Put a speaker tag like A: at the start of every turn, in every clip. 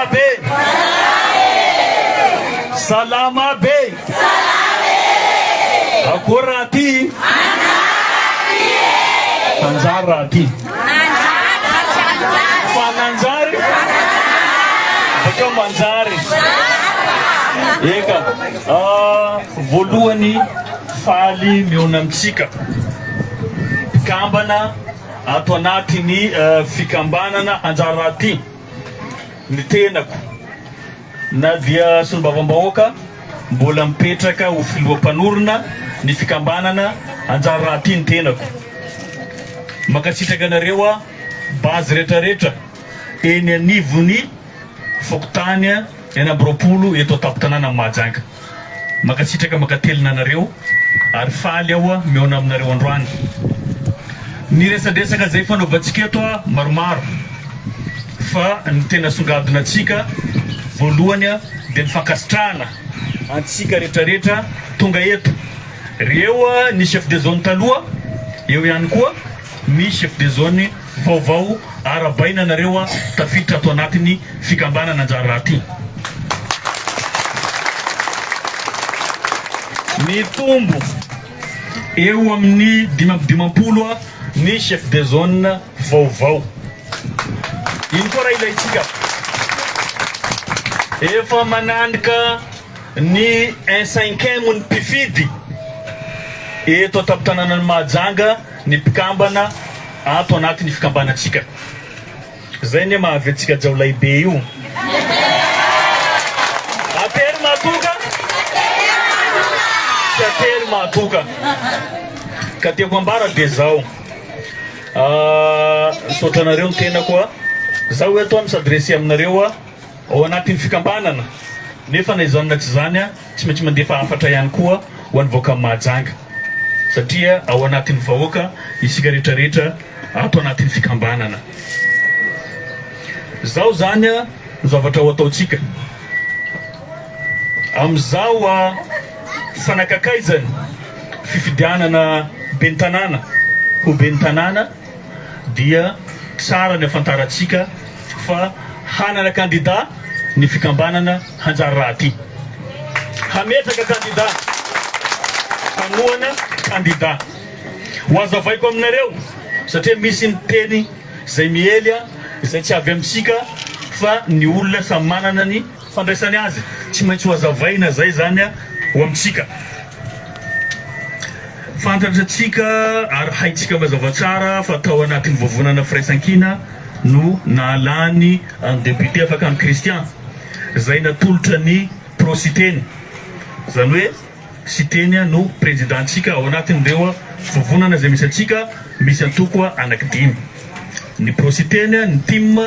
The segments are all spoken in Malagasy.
A: Salama be. Salama be. Akurati. Anjarati. Fananjari. Manjari. Eka. Voalohany faly miona amitsika. Kambana ato anatiny fikambanana Anjarati. Ny tenako na dia solombavam-bahoaka mbola mipetraka ho filoham-panorona ny fikambanana Anjarati ny tenako. Makatsitraka anareo bazy rehetrarehetra eny anivony Fokotany eny Ambiroapolo eto Tapotanana Mahajanga. Makatsitraka makatelina anareo ary faly aho miona aminareo androany. Ny resadresaka zay fanaovantsika eto maromaro fa ny tena songadina atsika voalohany dia ny fankasitrahana antsika rehetrarehetra tonga eto. Reo ny chef de zone taloha, eo ihany koa ny chef de zone vaovao arabaina nareo tafiditra ato anatiny fikambanana Anjarati. Ny tombo eo amin'ny 50 ny chef de zone vaovao. Ino koa raha ilaitsika efa manandrika ny 1/5 ny mpifidy eto Tapotanana Mahajanga ny mpikambana ato anatiny fikambanatsika. Zay ny mahavy atsika jao lehibe io. Atery matoka. Tsy atery matoka. Ka tiako ambara dia zao. Sotranareo ny tena koa. Zaho eto misadresy aminareo ao anatiny fikambanana. Nefa na izany na tsy zany tsy maintsy mandefa hafatra ihany koa ho an'ny vahoaka Mahajanga. Satria ao anatiny vahoaka isika rehetrarehetra ato anatiny fikambanana. Zao zany ny zavatra ho ataotsika. Amizao fanakakaizany fifidianana ben'ny tanàna ho ben'ny tanàna dia tsara ny afantarantsika fa hanana kandida ny fikambanana Anjarati. Hametraka kandida. Hanoana kandida. Ho azavaiko aminareo satria misy ny teny zay miely zay tsy avy amitsika fa ny olona samy manana ny fandraisany azy. Tsy maintsy ho azavaina zay zany ho amitsika. Fantantratsika ary haitsika mazava tsara fa tao anatin'ny vovonana firaisan-kina no naalany ny député afaka amin'ny Kristian zay natolotra ny prositeny. Zany hoe siteny no présidentsika ao anatin'ireo vovonana zay misy atsika misy antoko anankidimy. Ny prositeny, ny tim,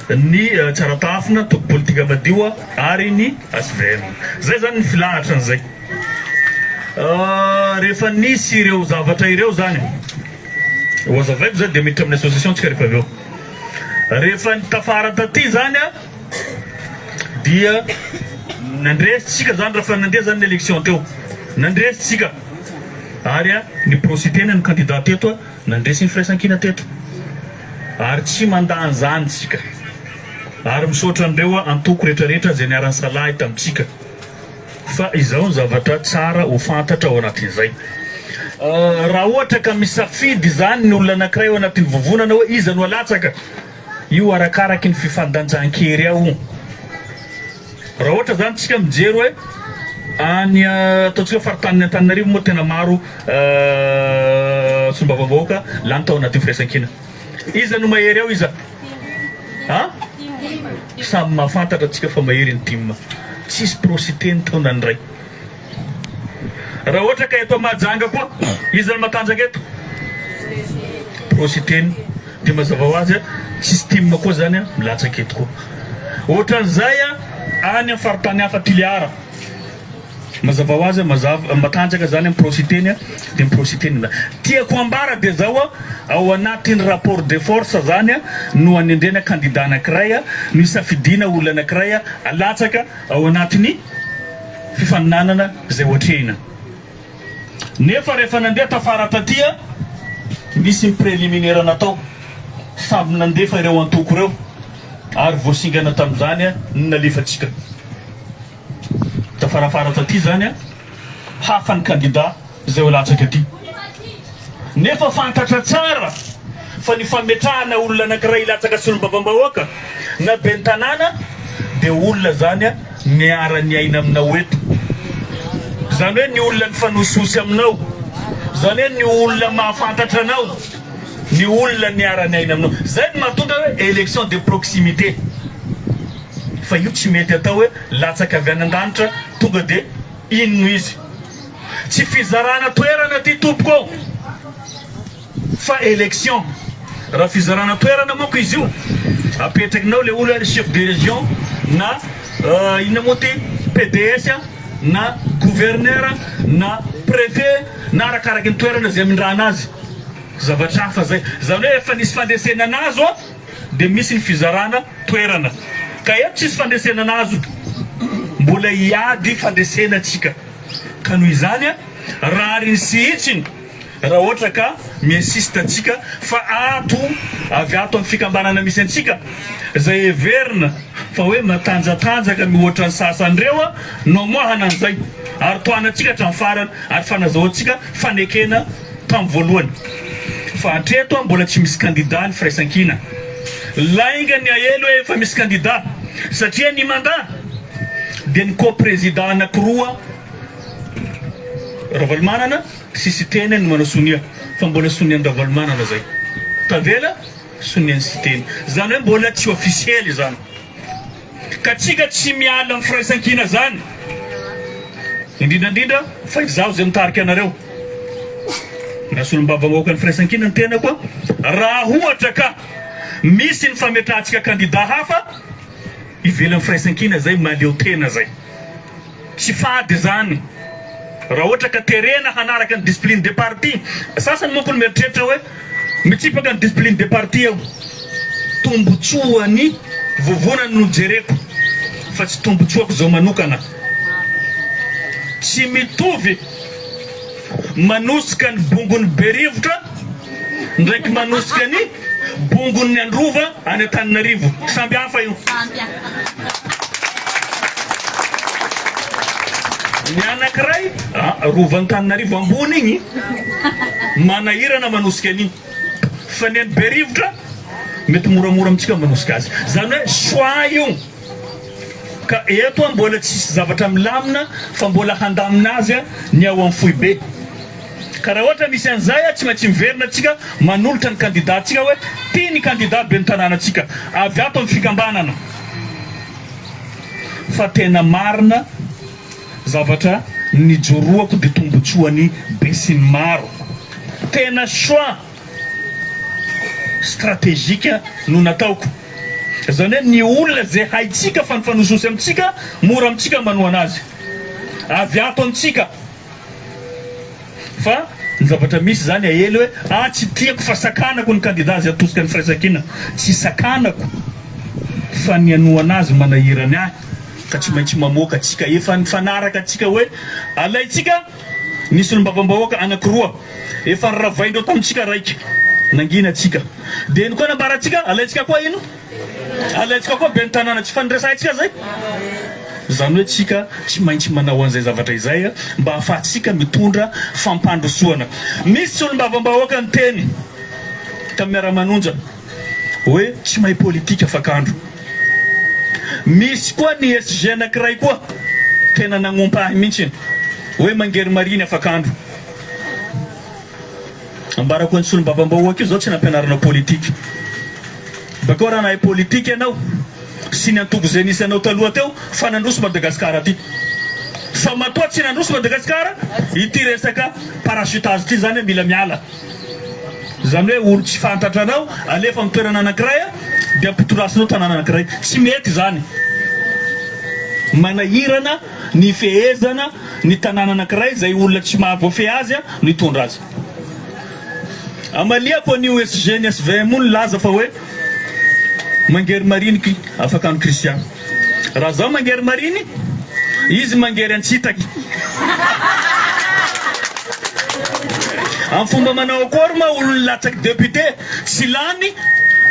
A: ny tsaratafina, toko politika madio ary ny ASVM. Zay zany ny filahatra an'izay. Rehefa nisy ireo zavatra ireo zany ho azavaiko zany dia miditra amin'ny association tsika rehefa avy eo. Rehefa nitafara taty zany dia nandresitsika zany rehefa nandeha zany ny élection teo. Nandresitsika ary ny prositeny ny candidat teto nandresy ny firaisan-kina teto. Ary tsy mandany zany tsika. Ary misaotra an'ireo antoko rehetrarehetra zay niarany salahy tamitsika. Fa izao ny zavatra tsara ho fantatra ao anatin'izay. Raha ohatra ka misafidy zany ny olona anankiray ao anatin'ny vovonana hoe iza no alatsaka, io arakaraky ny fifandanjan-kery ao. Raha ohatra zany tsika mijery hoe any ataontsika faritanin'ny Antananarivo moa tena maro solombavam-bahoaka lany tao anatin'ny firaisan-kina. Iza no mahery ao iza? Samy mahafantatra atsika fa mahery ny tim. Tsisy prositeny taona ny ray. Raha ohatra ka eto Mahajanga koa, iza no matanjaka eto? Prositeny. Dia mazava ho azy tsisy tim koa zany milatsaka eto koa. Ohatran'izay any amin'ny faritany hafa Tiliara. Mazava ho azy matanjaka zany amin'ny prositeny dia prositeny. Tiako ambara dia zao ao anatin'ny rapport de force zany no anendrena candidat anankiray no isafidiana olona anankiray alatsaka ao anatin'ny fifaninanana zay ohatrehina. Nefa rehefa nandeha tafara taty misy préliminaire natao samy nandefa ireo antoko ireo ary voasingana tamin'izany nalefatsika tafarafara taty zany hafa ny candidat zay ho latsaka aty nefa fantatra tsara fa ny fametrahana olona anankiray latsaka solombavam-bahoaka na ben'ny tanàna dia olona zany miara-ny aina aminao eto zany hoe ny olona ny fanososy aminao zany hoe ny olona mahafantatra anao ny olona miara-ny aina aminao zay ny mahatonga hoe élection de proximité fa io tsy mety atao hoe latsaka avy any an-danitra tonga dia inno izy tsy fizarana toerana ty tompoko fa élection raha fizarana toerana manko izy io apetrakinao le olona chef de région na inona moa ty PDS na gouverneur na préfet na arakaraky ny toerana zay amindrana azy zavatra hafa zay zany hoe efa nisy fandesena anazy dia misy ny fizarana toerana ka eto tsisy fandesena anazy mbola hiady fandesena atsika ka noho izany raha riny sihitsiny raha ohatra ka miinsiste atsika fa ato avy ato amin'ny fikambanana misy antsika zay everina fa hoe matanjatanjaka mihoatra ny sasandreo nomohana an'izay ary toanatsika hatramin'ny farany ary fanazahoantsika fanekena tamin'ny voalohany fa hatreto mbola tsy misy candidat ny firaisan-kina lainga ny ahelo hoe efa misy candidat satria ny mandat dia ny co-président anankiroa Ravalomanana sisy teny ny manao sonia fa mbola sonian'ny Ravalomanana zay tavela sonian'ny sy teny zany hoe mbola tsy officiely zany ka tsika tsy miala amin'ny firaisan-kina zany indrindrandrindra fa izaho zay mitarika anareo na solom-bava-vahoaka ny firaisan-kina ny tena koa raha ohatra ka misy ny fametrahantsika candidat hafa ivelan'ny firaisan-kina zay maleo tena zay tsy fady zany raha ohatra ka terena hanaraka ny discipline de parti sasany manko ny mieritreritra hoe mitsipaka ny discipline de parti eo tombotsoany vovonany no jereko fa tsy tombotsoako zao manokana tsy mitovy manosika ny bongony berivotra ndraiky manosika ny bongony Androva any Antananarivo samby hafa io ny anankiray Rova Antananarivo ambony igny manahirana manosika an'igny fa ny any berivotra mety moramora amitsika manosika azy zany hoe choix io ka eto mbola tsisy zavatra milamina fa mbola handamina azy ny ao amin'ny fohy be ka raha ohatra misy an'izay tsy maintsy miverina atsika manolotra ny candidat atsika hoe tia ny candidat be ny tanàna atsika avy ato amin'ny fikambanana fa tena marina zavatra nijoroako dia tombotsoany be sy ny maro tena choix stratégique no nataoko zany hoe ny olona zay haitsika fa ny fanososy amitsika mora amitsika manoa anazy avy ato amitsika fa ny zavatra misy zany ahely hoe tsy tiako fa sakanako ny candidat zay atosika ny firaisan-kina tsy sakanako fa ny anoa anazy manahirany ahy ka tsy maintsy mamoaka atsika efa ny fanaraka atsika hoe alaitsika nisy olombavambahoaka anankiroa efa ny ravaindreo tamitsika raiky nangina atsika dia iny koa nambara atsika alaitsika koa ino alaitsika koa be ny tanàna tsy fanirasantsika zay zany hoe tsika tsy maintsy manao an'izay zavatra izay mba ahafahantsika mitondra fampandrosoana misy tsy olombavambahoaka ny teny ka miara-manonja hoe tsy mahay politika afakandro misy koa ny SG anankiray koa tena nagnompahy mihitsy hoe mangery mariny afakandro ambarako ny solom-bavambahoaka io zao tsy nampianarana politika bakeo raha nahay politika ianao sy ny antogo zay nisy anao taloha teo fa nandroso Madagasikara aty fa matoa tsy nandroso Madagasikara ity resaka parachutage ty zany hoe mila miala zany hoe olo tsy fantatra anao alefa mitoerana anankiray dia ampitorasinao tanàna anankiray tsy mety zany manahirana ny fehezana ny tanàna anankiray zay olona tsy mahavoafehy azy no hitondra azy amaliako an'io SG ny SVM ny laza fa hoe mangery mariniky afakandro Christian raha zaho mangery mariny izy mangery Antsitaky amin'ny fomba manao akory ma olo latsaky député tsy lany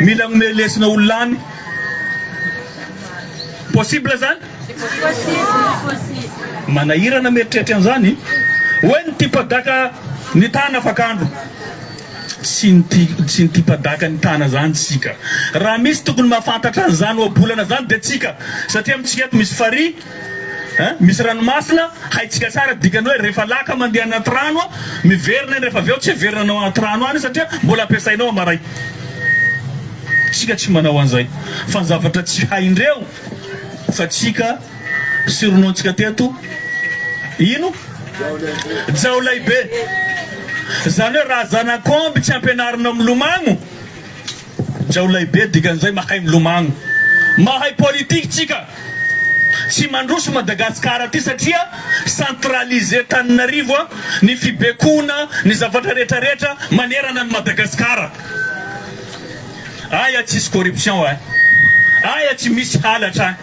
A: mila melesina olo lany possible zany manahirana mieritreritra an'izany hoe ny tipadaka ny tana fakandro sy ny tipadaka ny tana zany tsika raha misy tokony mahafantatra an'izany oabolana zany de tsika satria amitsika eto misy fary misy ranomasina haitsika tsara dikany hoe rehefa laka mandeha anaty rano miverina rehefa avy eo tsy verina anao anaty rano any satria mbola ampiasainao amaray tsika tsy manao an'izay fa ny zavatra tsy haindreo fa tsika sironontsika teto ino jao lehibe zany hoe raha zanak'omby tsy ampianarina milomagno jao lehibe dikan'izay mahay milomagno mahay politique tsika tsy mandroso Madagasikara ty satria centralisé Tananarivo ny fibekona ny zavatra rehetrarehetra manerana ny Madagasikara aya tsisy corruption aya tsy misy halatra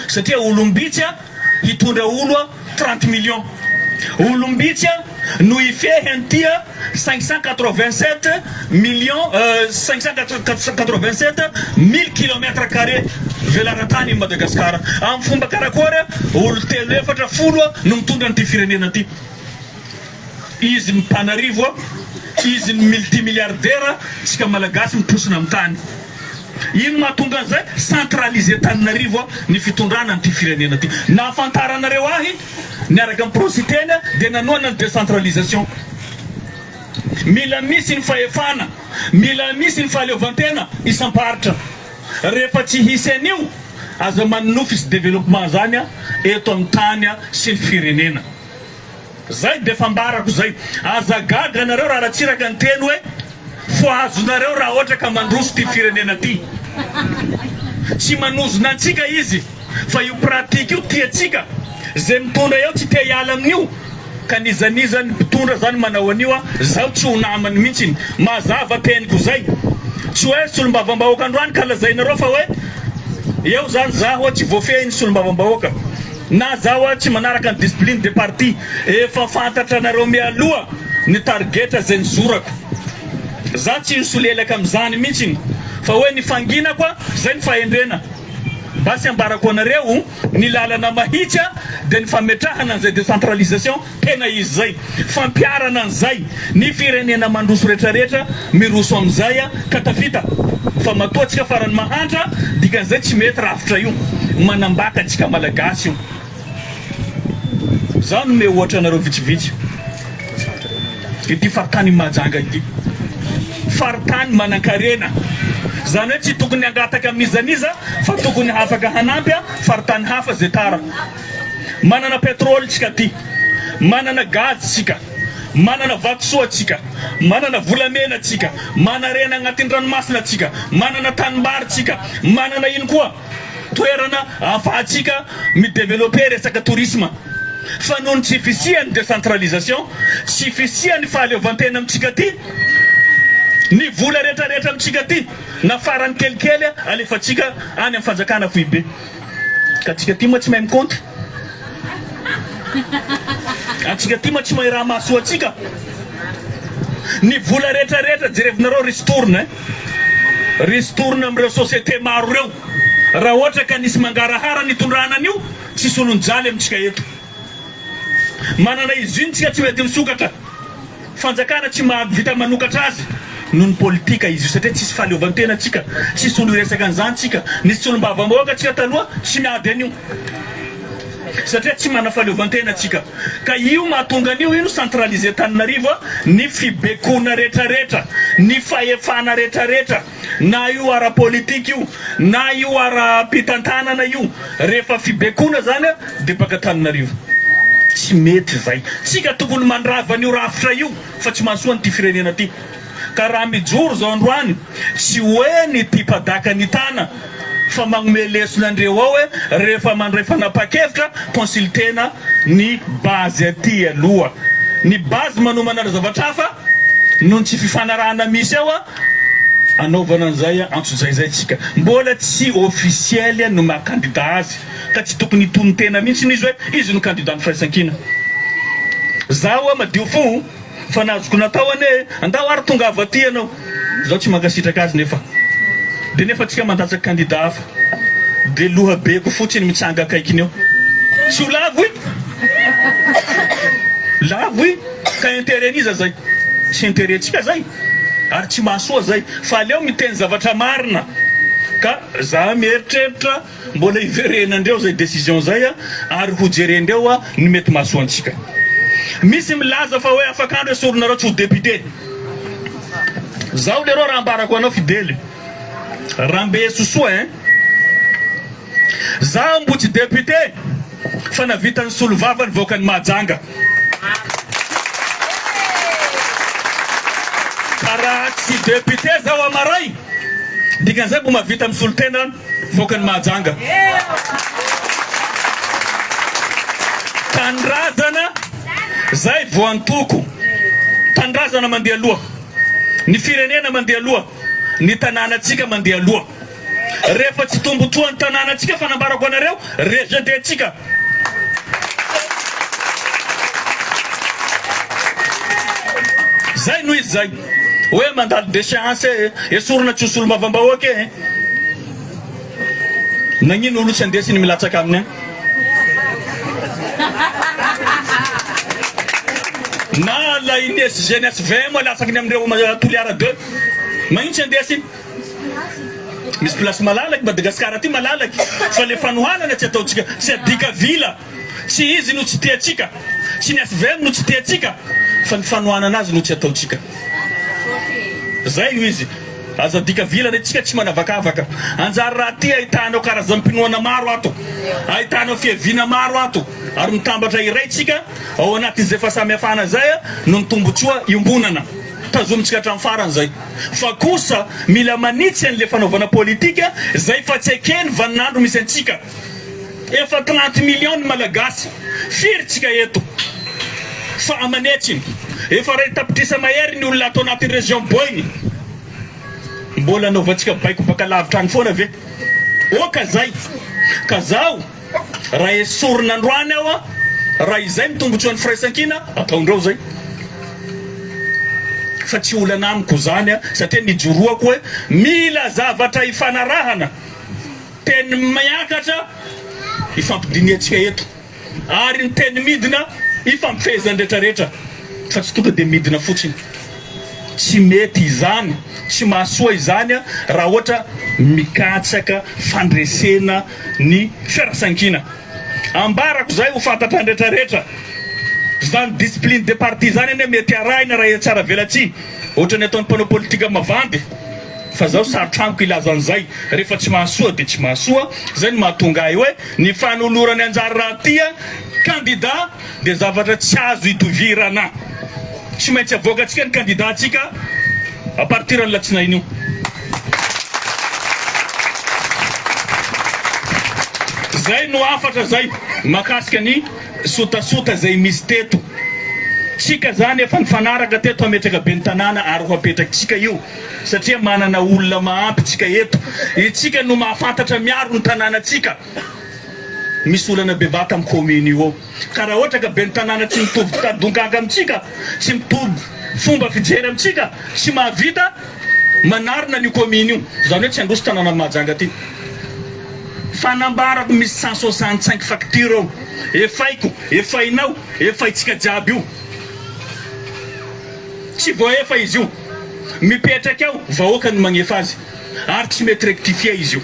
A: satria olombitsya hitondra olo 30 millions olombitsya no ifehy antia 587 millions 587 000 kilomètres carrés velaran-tany Madagasikara amin'ny fomba karakory olo 340 no mitondra an'ity firenena ty izy mpanarivo izy ny multimilliardaire tsika malagasy mitosina amin'ny tany ino mahatonga an'izay centralisé Tananarivo ny fitondrana an'ity firenena ty nahafantaranareo ahy niaraka amin'ny prositena dia nanoana ny décentralisation mila misy ny fahefana mila misy ny fahaleovantena isam-paritra rehefa tsy hisy an'io aza manonofy sy développement zany eto amin'ny tany sy ny firenena zay de fambarako zay aza gaga anareo raha ratsiraka ny teny hoe foazonareo raha ohatra ka mandroso ty firenena ty tsy manozona antsika izy fa io pratique io tiatsika zay mitondra eo tsy tia hiala amin'io ka nizanizany mpitondra zany manao an'io zaho tsy ho namany mihitsiny mazava teniko zay tsy hoe solombavambahoaka androany ka lazainareo fa hoe eo zany zaho tsy voafehiny solombavambahoaka na zaho tsy manaraka ny discipline de parti efa fantatra anareo mialoha ny targeta zay nizorako za tsy nisolelaka am'izany mihitsiny fa hoe ny fanginako zay ny fahendrena basy ambarako anareo ny lalana mahitsya de ny fametrahana an'izay décentralisation tena izy zay fampiarana an'izay ny firenena mandroso rehetrarehetra miroso am'izay ka tafita fa matoatsika farany mahantra dikan'izay tsy mety rafitra io manambaka antsika malagasy io zaho nome ohatra anareo vitsivitsy ity faritany majanga ity faritany manan-karena zany hoe tsy tokony angataka amin'izaniza fa tokony afaka hanampy faritany hafa zay tara manana pétrole tsika ty manana gaz tsika manana vatosoa tsika manana volamena tsika mana rena agnatin'ny ranomasina tsika manana tanimbary tsika manana ino koa toerana ahafahantsika midévelopper resaka tourisme fa noho ny tsy fisiany décentralisation tsy fisiany fahaleovantena amitsika ty ny vola rehetrarehetra amitsika ty na farany kelikely alefatsika any amin'ny fanjakana foibe ka tsika ty moa tsy mahay mikonty atsika ty moa tsy mahay raha mahasoa atsika ny vola rehetrarehetra jerevinareo ristourne am'ireo société maro reo raha ohatra ka nisy mangarahara nitondrana an'io tsy solonjaly amitsika eto manana izy iny tsika tsy mety misokatra fanjakana tsy mahavita manokatra azy noho ny politika izy io satria tsisy fahaleovantena atsika tsisy olo resaka an'izany tsika nisy solombavambahoaka atsika taloha tsy miady an'io satria tsy mana fahaleovantena atsika ka io mahatonga an'io ino centralisé Tananarivo ny fibekona rehetrarehetra ny fahefana rehetrarehetra na io ara-politika io na io ara-pitantanana io rehefa fibekona zany de baka Tananarivo tsy mety zay tsika tokony mandrava an'io rafitra io fa tsy mahasoa nyty firenena ty ka raha mijoro zao androany tsy hoe ny tipadaka ny tana fa magnome lesonandreo ao hoe rehefa mandray fanapa-kevitra consultena ny base aty aloha ny base manomana zavatra hafa noho ny tsy fifanarahana misy ao anaovana an'izay antsozaizay tsika mbola tsy officiel no maha-candidat azy ka tsy tokony hitony tena mihitsy izy hoe izy no candidat ny firaisankina zaho madio fo fa nazoko natao ane andao ary tonga avy aty anao zaho tsy mankasitraka azy nefa de nefa tsika mandatsaka candidat hafa de loha beko fotsiny mitsanga akaikiny eo sy ho lavo i lavo i ka intérêt-niza zay tsy intérêt-tsika zay ary tsy mahasoa zay fa aleo miteny zavatra marina ka za mieritreritra mbola iverenandreo zay décision zay ary ho jerendreo ny mety mahasoantsika misy milaza fa hoe afaka andro esorinareo tsy ho député zaho lereo raha ambarako anao fidèle raha mbe sosoa za mbo tsy député fa navitany solovavany voakany Mahajanga karaha tsy député zaho amaray dikan'izay mbo mahavita misolo tena voakany Mahajanga tandrazana zay voantoko tandrazana mandeha aloha ny firenena mandeha aloha ny tanànatsika mandeha aloha rehefa tsy tombontsoa ny tanànatsika fanambarako anareo rejeté-tsika zay noho izy zay hoe mandalo déchéance esorina tsy hosolo mavambahoaka nagnino olo tsy andesiny milatsaka aminy na la ines jeunesse 20 moa latsakiny amin'ireo toliara 2 magnino tsy andesiny misy place malalaky Madagasikara ty malalaky fa le fanohanana tsy ataotsika tsy adika vila tsy izy no tsy tiatsika tsy ny SVM no tsy tiatsika fa ny fanohanana azy no tsy ataotsika zay io izy aza dika vila netsika tsy manavakavaka anjary raha ty ahitanao karazam-pinoana maro ato ahitanao fiavina maro ato ary mitambatra iraitsika ao anatin'izay fa samihafana zay no nitombotsoa iombonana tazomitsika hatramin'ny farany zay fa kosa mila manitsy an'le fanaovana politika zay fa tsy ekeny vaninandro misy antsika efa 30 millions ny malagasy firitsika eto fa amanetsiny efa ray tapitrisa mahery ny olona atao anatin'ny région boigny mbola anaovantsika baiko baka lavitra any foana ve oka zay ka zaho raha esorina androany aho raha izay mitombotsoan'ny firaisankina ataondreo zay fa tsy olana amiko zany satria nijoroako hoe mila zavatra ifanarahana teny miakatra ifampidiniatsika eto ary ny teny midina ifampifehezany rehetrarehetra fa tsy tonga de midina fotsiny tsy mety izany tsy mahasoa izany raha ohatra mikatsaka fandresena ny firasankina ambarako zay ho fantatra ny rehetrarehetra zany discipline de parti zany ane mety arahina raha tsara velatsy ohatra ny ataon'ny mpanao politika mavandy fa zaho sarotraniko ilazan'izay rehefa tsy mahasoa de tsy mahasoa zay ny mahatonga ahy hoe ny fanolorany anjary raha tia candidat de zavatra tsy azo itovirana tsy maintsy avoakatsika ny candidat atsika à partir ny latsinainy io zay no afatra zay makasika ny sotasota zay misy teto tsika zany efa nifanaraka teto ametraka be ny tanàna ary ho apetrakytsika io satria manana olona mahampy tsika eto itsika no mahafantatra miaro ny tanànatsika misy olana bevata amin'ny commune io ka raha ohatra ka be ny tanàna tsy mitovy tadongaga amitsika tsy mitovy fomba fijery amitsika tsy mahavita manarina ny commune io zany hoe tsy androso tanàna Mahajanga ty fanambarako misy 165 facture ao efaiko efainao efaitsika jiaby io tsy voaefa izy io mipetraka ao vahoaka ny magnefa azy ary tsy mety rectifia izy io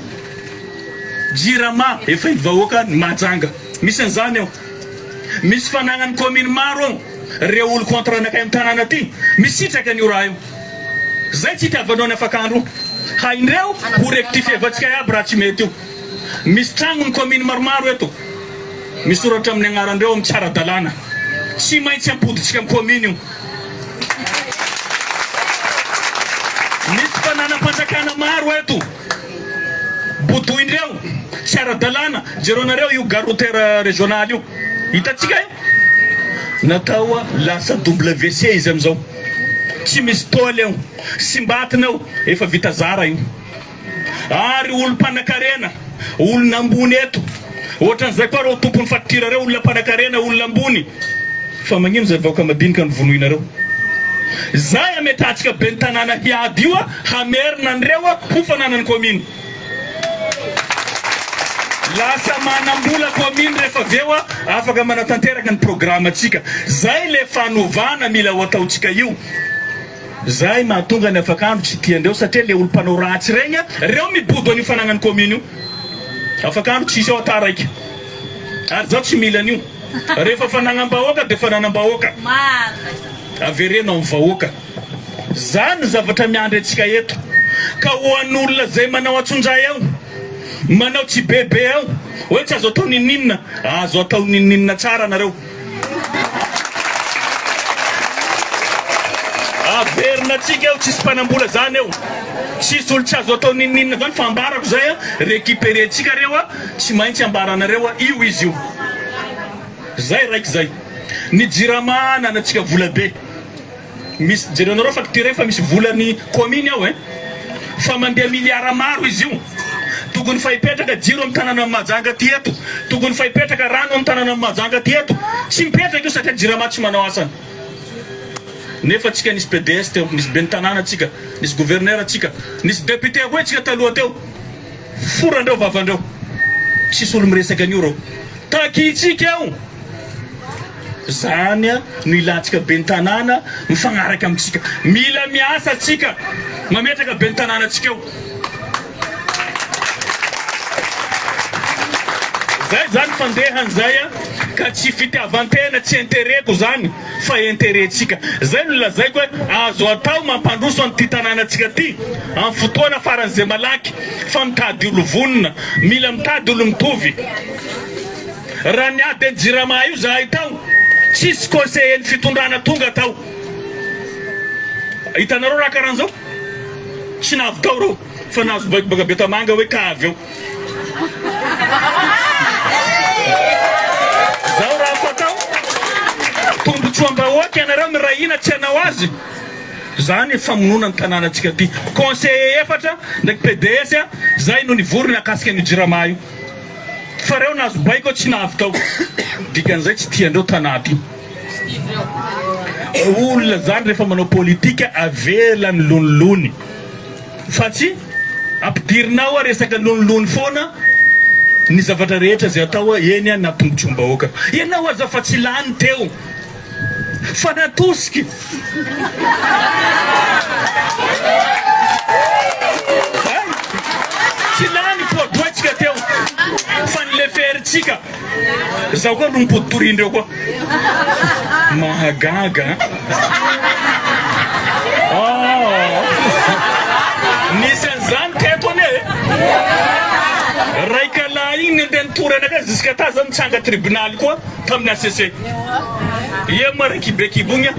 A: jirama efa ny vahoaka ny Mahajanga misy an'izany ao misy fanagnany commune maro ao reo olo contre anakay amin'ny tanàna ty misitraka an'io raha io zay tsy itiavanao ny afakandro haindreo ho rectifie vatsika aby raha tsy mety io misy tragno ny commune maromaro eto misy soratra amin'ny agnarandreo amin'ny tsara-dalàna tsy maintsy ampoditsika amin'ny commune io misy fananam-panjakana maro eto bodoindreo tsara-dalàna jeronareo io garoutera régional io hitatsika io natao lasa WC izy amizao tsy misy tôly eo sy mbatina eo efa vita zara io ary olo mpanakarena olona ambony eto ohatran'izay koa reo tompony fatirareo olona mpanakarena olona ambony fa magnino zay vahoaka madinika ny vonoinareo zay ametratsika be ny tanàna hiady io hamerina an'ireo ho fananany commune lasa manambola commune rehefa aveo afaka manatanteraka ny programme atsika zay le fanovana mila ho ataotsika io zay mahatonga ny afakandro tsy tiandreo satria le olo mpanao ratsy regny reo mibodo an'io fanagnany commune io afakandro tsisy ao ataraiky ary zao tsy mila an'io rehefa fanagnam-bahoaka de fananam-bahoaka averenao amin'ny vahoaka zany zavatra miandry atsika eto ka ho an'olona zay manao atsonjay ao manao tsy bebe ao hoe tsy azo atao nininina azo atao nininina tsara nareo averina atsika eo tsisy mpanambola zany eo tsisy olo tsy azo atao nininina zany fa ambarako zay récupérer atsika reo tsy maintsy ambaranareo io izy io zay raiky zay ny jirama nanatsika vola be misy jerenareo facture fa misy volany commune ao fa mandeha miliara maro izy io tokony fa hipetraka jiro amin'ny tanàna Mahajanga ty eto tokony fa hipetraka rano amin'ny tanàna Mahajanga ty eto tsy mipetraka io satria jirama tsy manao asany nefa atsika nisy PDS teo nisy ben'ny tanàna atsika nisy gouverneur atsika nisy député hoe atsika taloha teo forandreo vavandreo tsisy olo miresaka an'io reo takitsika eo zany no ilantsika ben'ny tanàna mifagnaraka amitsika mila miasa atsika mametraka ben'ny tanàna atsika eo zay zany fandehan zay ka tsy fitiavantena tsy intérêt-ko zany fa intérêt tsika zay no lazaiko hoe azo atao mampandroso an'ity tanàna atsika ty amin'ny fotoana faran'izay malaky fa mitady olo vonona mila mitady olo mitovy raha niady ny jirama io zahay tao tsisy conseiller ny fitondrana tonga tao hitanareo raha karahan'izao tsy navy tao reo fa nazo baka Betamanga hoe ka avy eo zao raha fatao tombotsoam-bahoaka ianareo mirahina tsy hanao azy zany famonona ny tanàna atsika ty conseiller efatra ndraiky PDS zay no nivorona akasika ny jirama io fa reo nazo baiko tsy navy tao dikan'izay tsy tiandreo tanà ty olona zany rehefa manao politika avela ny lonolony fa tsy ampidirinao resaka lonolony foana ny zavatra rehetra zay atao eny na tombotsombahoaka ianao aza fa tsy lany teo fa natosiky tsy lany poadoatsika teo fa nileferitsika zaho koa no mipoditorindreo koa mahagaga nisy an'izany teto ane raika la igny nandeha nitorana ka jusqu'à ta zany mitsanga tribunal koa tamin'ny ACC ie ma rekibekibogna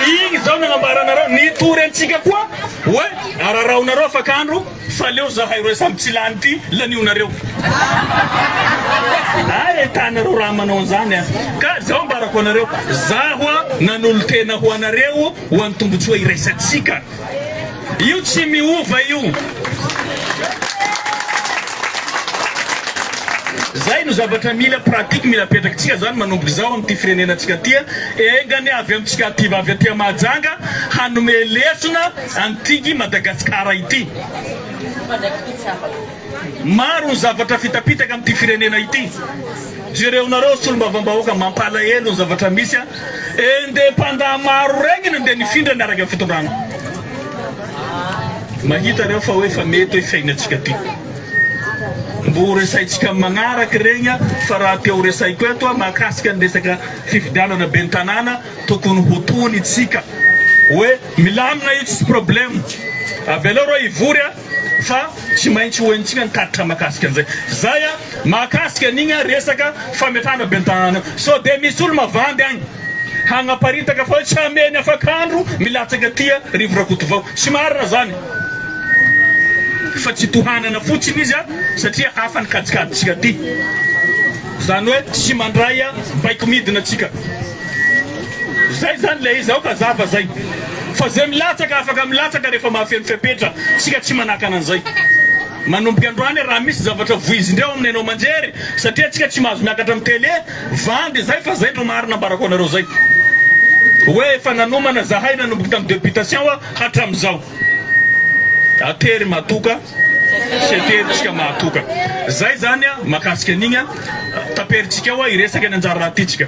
A: igny zao nagnambaranareo nitory antsika koa hoe araraonareo afakandro fa leo zahay roe samy tsy lany ty lanionareo ay tanareo raha manao an'izany ka zao ambarako anareo zaho nanolo tena ho anareo ho an'ny tombotsoa iraisatsika io tsy miova io zay no zavatra mila pratique mila petrakatsika zany manomboky zao amin'ity firenenantsika ty engany avy amintsika aty avy aty Mahajanga hanome lesona antiky Madagasikara ity maro ny zavatra fitapitaka amin'ity firenena ity jereonareo solom-bavambahoaka mampalahelo ny zavatra misy indépendant maro regny nandeha nifindra niaraka amin'ny fitondrana mahita reo fa hoe fa mety hoe fiainatsika ty mbo resaitsika magnaraky regny fa raha teo resaiko eto mahakasika ny resaka fifidianana ben'ny tanàna tokony hotony tsika hoe milamina io tsisy problème avy aleo reo ivory fa tsy maintsy hoentsika nitatitra mahakasika an'izay zay mahakasika an'igny resaka fametrahana ben'ny tanàna so de misy olo mavandy agny hagnaparitaka fa hoe tsy ameny afakandro milatsaka tia rivo rakoto vao tsy marina zany fa tsy tohanana fotsiny izy satria hafa ny kajikajitsika ty zany hoe tsy mandray baiko midina atsika zay zany le izy ao ka zava zay fa zay milatsaka afaka milatsaka rehefa mahafeno fepetra tsika tsy manaka an'izay manomboky androany raha misy zavatra voizindreo amin'ny anao manjery satria tsika tsy mahazo miakatra amin'ny télé vandy zay fa zay no marina ambarako anareo zay hoe efa nanomana zahay nanomboky tamin'ny députation hatramizao atery matoka seteritsika mahatoka zay zany makasika an'igny taperitsika hoa iresaka ny anjara raha tytsika